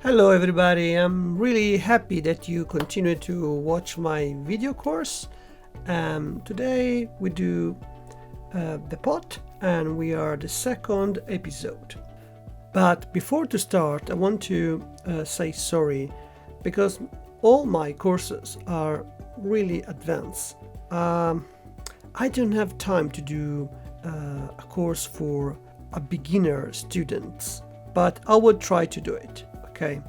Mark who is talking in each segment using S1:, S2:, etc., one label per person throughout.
S1: Hello everybody, I'm really happy that you continue to watch my video course. Today we do the pot and we are the second episode. But before to start, I want to say sorry because all my courses are really advanced. I don't have time to do a course for a beginner students, but I will try to do it. Okay,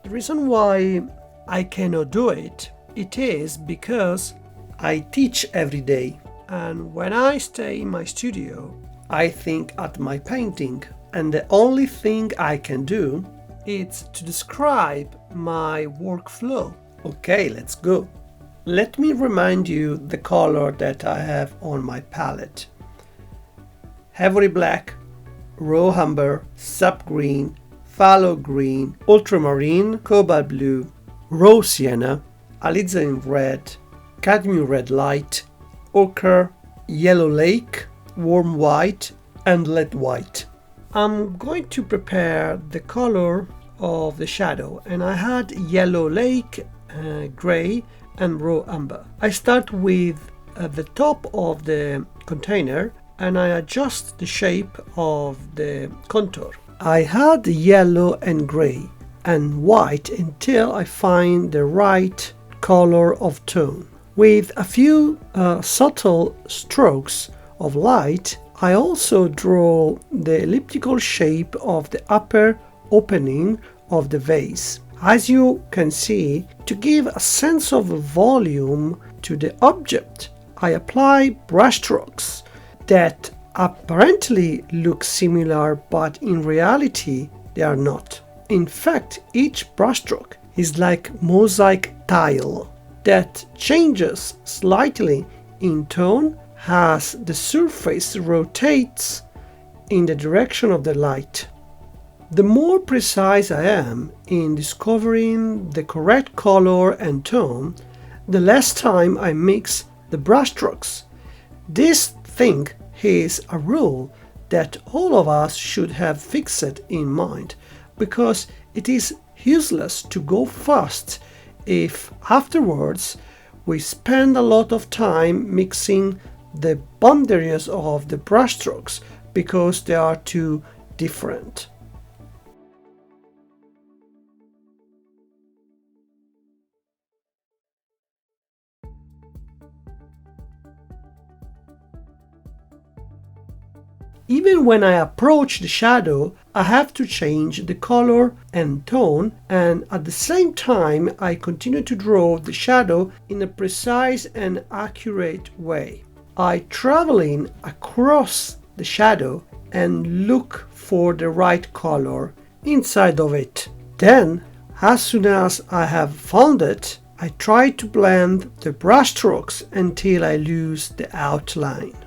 S1: the reason why I cannot do it is because I teach every day, and when I stay in my studio I think at my painting, and the only thing I can do is to describe my workflow. Okay, let's go. Let me remind you the color that I have on my palette: Ivory black, raw umber, sap green, phthalo green, ultramarine, cobalt blue, raw sienna, alizarin red, cadmium red light, ochre, yellow lake, warm white, and lead white. I'm going to prepare the color of the shadow, and I had yellow lake, gray, and raw umber. I start with the top of the container and I adjust the shape of the contour. I had yellow and gray and white until I find the right color of tone. With a few subtle strokes of light, I also draw the elliptical shape of the upper opening of the vase. As you can see, to give a sense of volume to the object, I apply brushstrokes that apparently look similar, but in reality they are not. In fact, each brushstroke is like mosaic tile that changes slightly in tone as the surface rotates in the direction of the light. The more precise I am in discovering the correct color and tone, the less time I mix the brushstrokes. This thing is a rule that all of us should have fixed in mind, because it is useless to go fast if afterwards we spend a lot of time mixing the boundaries of the brushstrokes because they are too different. Even when I approach the shadow, I have to change the color and tone, and at the same time I continue to draw the shadow in a precise and accurate way. I traveling across the shadow and look for the right color inside of it. Then, as soon as I have found it, I try to blend the brushstrokes until I lose the outline.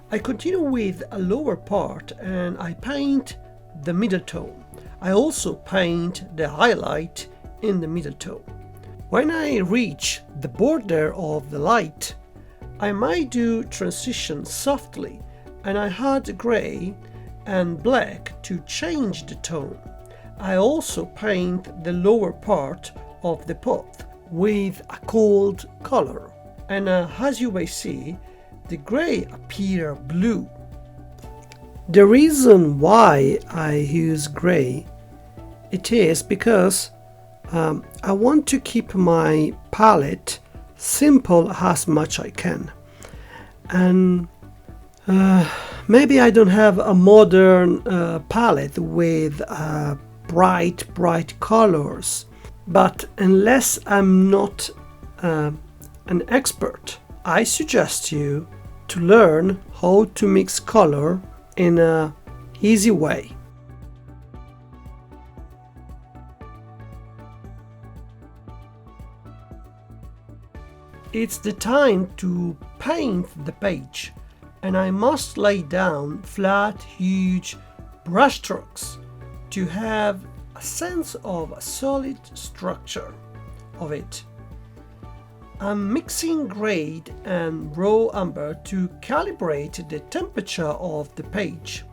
S1: I continue with a lower part and I paint the middle tone. I also paint the highlight in the middle tone. When I reach the border of the light, I might do transition softly, and I add gray and black to change the tone. I also paint the lower part of the pot with a cold color, and as you may see, the gray appear blue. The reason why I use gray, it is because I want to keep my palette simple as much I can. And maybe I don't have a modern palette with bright colors, but unless I'm not an expert, I suggest you to learn how to mix color in an easy way. It's the time to paint the page, and I must lay down flat, huge brushstrokes to have a sense of a solid structure of it. I'm mixing grade and raw umber to calibrate the temperature of the page.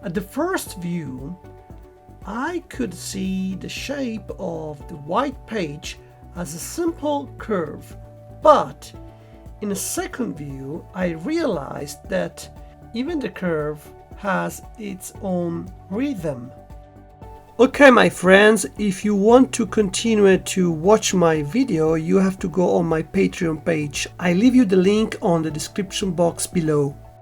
S1: At the first view, I could see the shape of the white page as a simple curve, but in a second view, I realized that even the curve has its own rhythm. Okay, my friends, if you want to continue to watch my video, you have to go on my Patreon page. I leave you the link on the description box below.